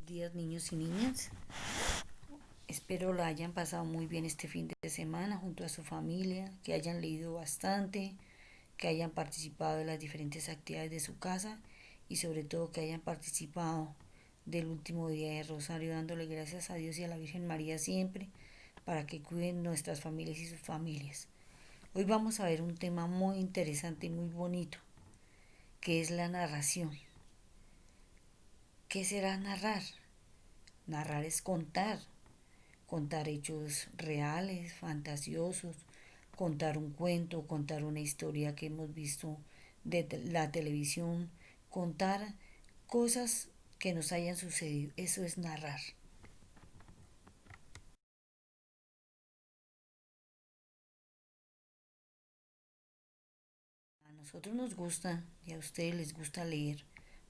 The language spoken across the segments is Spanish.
días, niños y niñas. Espero la hayan pasado muy bien este fin de semana junto a su familia, que hayan leído bastante, que hayan participado de las diferentes actividades de su casa y sobre todo que hayan participado del último día de Rosario, dándole gracias a Dios y a la Virgen María siempre para que cuiden nuestras familias y sus familias. Hoy vamos a ver un tema muy interesante y muy bonito, que es la narración. ¿Qué será narrar? Narrar es contar hechos reales, fantasiosos, contar un cuento, contar una historia que hemos visto de la televisión, contar cosas que nos hayan sucedido. Eso es narrar. A nosotros nos gusta y a ustedes les gusta leer.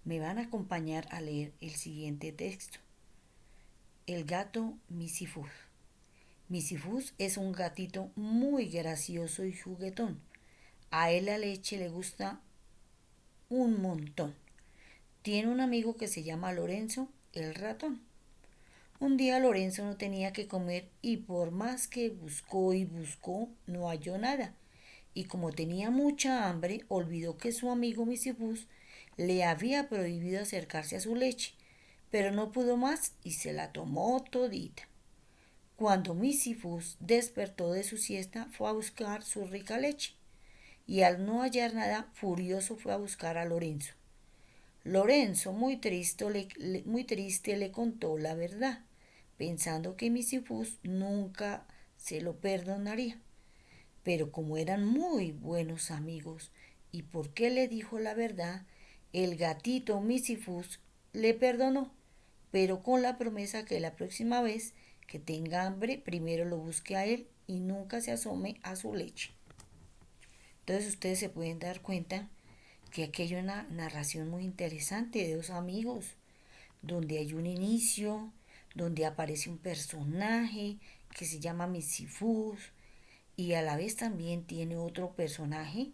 Me van a acompañar a leer el siguiente texto. El gato Misifus. Misifus es un gatito muy gracioso y juguetón. A él la leche le gusta un montón. Tiene un amigo que se llama Lorenzo, el ratón. Un día Lorenzo no tenía que comer y por más que buscó y buscó, no halló nada. Y como tenía mucha hambre, olvidó que su amigo Misifus le había prohibido acercarse a su leche, pero no pudo más y se la tomó todita. Cuando Misifus despertó de su siesta, fue a buscar su rica leche, y al no hallar nada, furioso fue a buscar a Lorenzo. Lorenzo, muy triste, le contó la verdad, pensando que Misifus nunca se lo perdonaría. Pero como eran muy buenos amigos y porque le dijo la verdad, el gatito Misifus le perdonó, pero con la promesa que la próxima vez que tenga hambre, primero lo busque a él y nunca se asome a su leche. Entonces ustedes se pueden dar cuenta que aquí hay una narración muy interesante de dos amigos, donde hay un inicio, donde aparece un personaje que se llama Misifus y a la vez también tiene otro personaje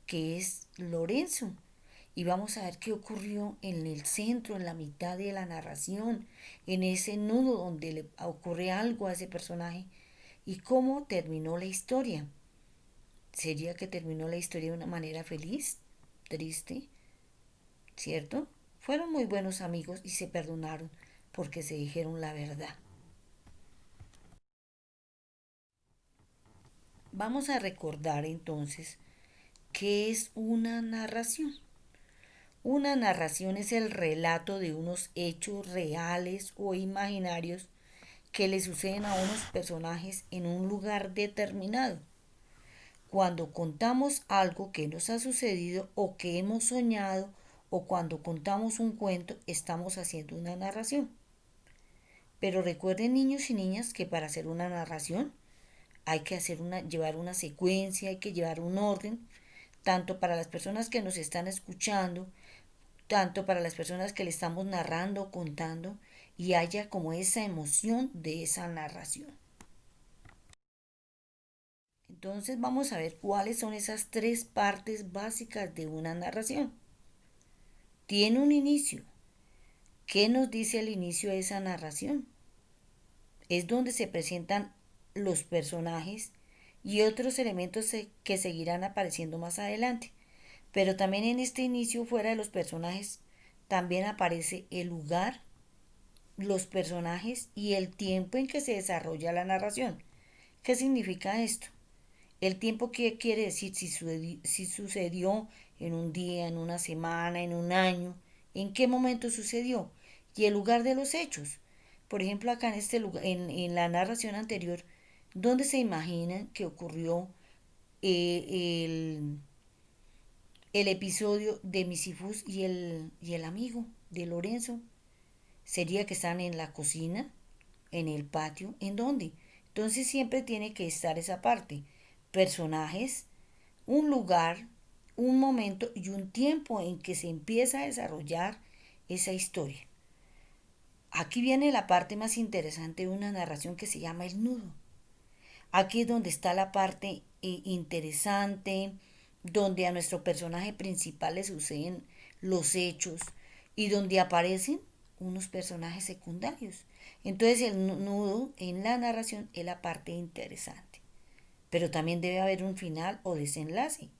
que es Lorenzo. Y vamos a ver qué ocurrió en el centro, en la mitad de la narración, en ese nudo donde le ocurre algo a ese personaje y cómo terminó la historia. ¿Sería que terminó la historia de una manera feliz, triste, cierto? Fueron muy buenos amigos y se perdonaron porque se dijeron la verdad. Vamos a recordar entonces qué es una narración. Una narración es el relato de unos hechos reales o imaginarios que le suceden a unos personajes en un lugar determinado. Cuando contamos algo que nos ha sucedido o que hemos soñado o cuando contamos un cuento, estamos haciendo una narración. Pero recuerden, niños y niñas, que para hacer una narración hay que llevar una secuencia, hay que llevar un orden, tanto para las personas que nos están escuchando, tanto para las personas que le estamos narrando, contando, y haya como esa emoción de esa narración. Entonces vamos a ver cuáles son esas tres partes básicas de una narración. Tiene un inicio. ¿Qué nos dice el inicio de esa narración? Es donde se presentan los personajes y otros elementos que seguirán apareciendo más adelante. Pero también en este inicio, fuera de los personajes, también aparece el lugar, los personajes y el tiempo en que se desarrolla la narración. ¿Qué significa esto? El tiempo que quiere decir si sucedió en un día, en una semana, en un año, en qué momento sucedió y el lugar de los hechos. Por ejemplo, acá en este lugar, en la narración anterior, ¿dónde se imaginan que ocurrió el, el episodio de Misifus y el amigo de Lorenzo? ¿Sería que están en la cocina, en el patio, en dónde? Entonces siempre tiene que estar esa parte. Personajes, un lugar, un momento y un tiempo en que se empieza a desarrollar esa historia. Aquí viene la parte más interesante de una narración que se llama el nudo. Aquí es donde está la parte interesante, donde a nuestro personaje principal le suceden los hechos y donde aparecen unos personajes secundarios. Entonces el nudo en la narración es la parte interesante. Pero también debe haber un final o desenlace.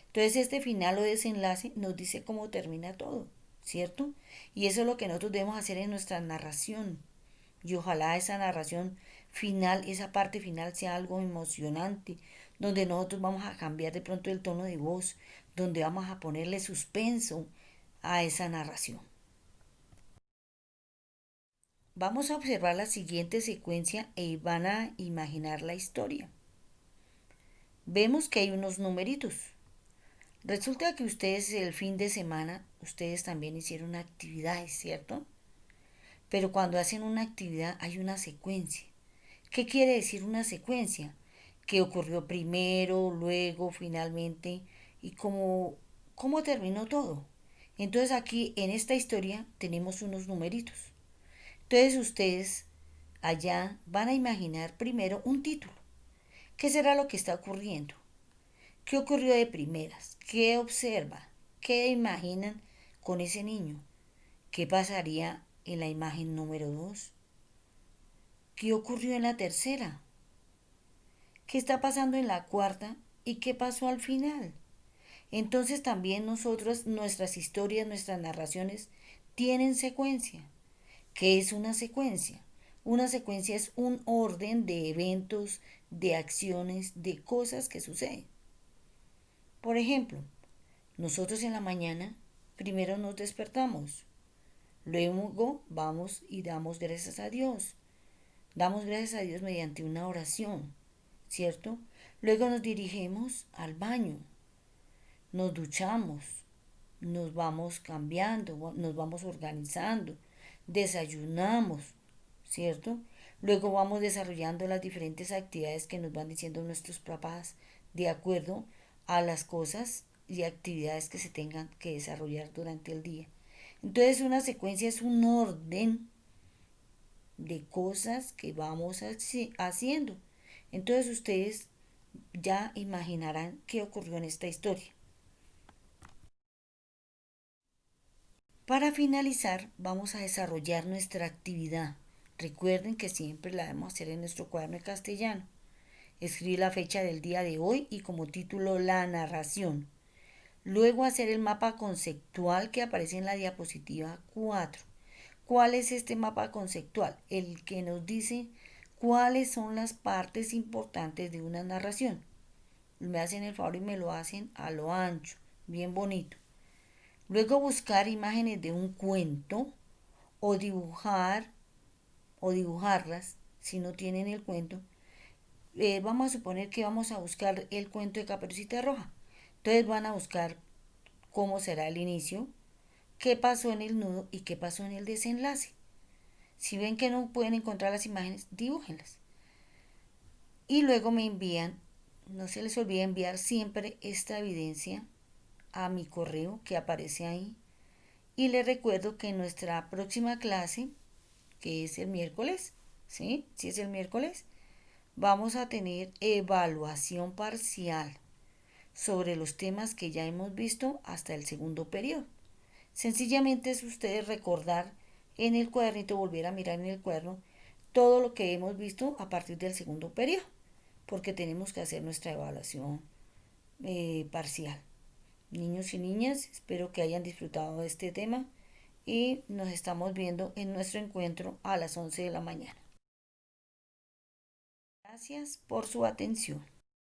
Entonces este final o desenlace nos dice cómo termina todo, ¿cierto? Y eso es lo que nosotros debemos hacer en nuestra narración. Y ojalá esa narración final, esa parte final sea algo emocionante, donde nosotros vamos a cambiar de pronto el tono de voz, donde vamos a ponerle suspenso a esa narración. Vamos a observar la siguiente secuencia y van a imaginar la historia. Vemos que hay unos numeritos. Resulta que ustedes el fin de semana, ustedes también hicieron actividades, ¿cierto? Pero cuando hacen una actividad hay una secuencia. ¿Qué quiere decir una secuencia? ¿Qué ocurrió primero, luego, finalmente? ¿Y cómo terminó todo? Entonces aquí en esta historia tenemos unos numeritos. Entonces ustedes allá van a imaginar primero un título. ¿Qué será lo que está ocurriendo? ¿Qué ocurrió de primeras? ¿Qué observa? ¿Qué imaginan con ese niño? ¿Qué pasaría en la imagen número 2? ¿Qué ocurrió en la tercera? ¿Qué está pasando en la cuarta? ¿Y qué pasó al final? Entonces también nosotros, nuestras historias, nuestras narraciones tienen secuencia. ¿Qué es una secuencia? Una secuencia es un orden de eventos, de acciones, de cosas que suceden. Por ejemplo, nosotros en la mañana primero nos despertamos, luego vamos y damos gracias a Dios. Damos gracias a Dios mediante una oración, ¿cierto? Luego nos dirigimos al baño, nos duchamos, nos vamos cambiando, nos vamos organizando, desayunamos, ¿cierto? Luego vamos desarrollando las diferentes actividades que nos van diciendo nuestros papás de acuerdo a las cosas y actividades que se tengan que desarrollar durante el día. Entonces una secuencia es un orden de cosas que vamos haciendo. Entonces ustedes ya imaginarán qué ocurrió en esta historia. Para finalizar, vamos a desarrollar nuestra actividad. Recuerden que siempre la debemos hacer en nuestro cuaderno de castellano. Escribir la fecha del día de hoy y como título la narración. Luego hacer el mapa conceptual que aparece en la diapositiva 4. ¿Cuál es este mapa conceptual? El que nos dice cuáles son las partes importantes de una narración. Me hacen el favor y me lo hacen a lo ancho, bien bonito. Luego buscar imágenes de un cuento o dibujar o dibujarlas si no tienen el cuento. Vamos a suponer que vamos a buscar el cuento de Caperucita Roja. Entonces van a buscar cómo será el inicio, qué pasó en el nudo y qué pasó en el desenlace. Si ven que no pueden encontrar las imágenes, dibújenlas. Y luego me envían, no se les olvide enviar siempre esta evidencia a mi correo que aparece ahí. Y les recuerdo que en nuestra próxima clase, que es el miércoles, ¿sí? Si es el miércoles, vamos a tener evaluación parcial sobre los temas que ya hemos visto hasta el segundo periodo. Sencillamente es ustedes recordar en el cuadernito, volver a mirar en el cuaderno todo lo que hemos visto a partir del segundo periodo, porque tenemos que hacer nuestra evaluación parcial. Niños y niñas, espero que hayan disfrutado de este tema y nos estamos viendo en nuestro encuentro a las 11 de la mañana. Gracias por su atención.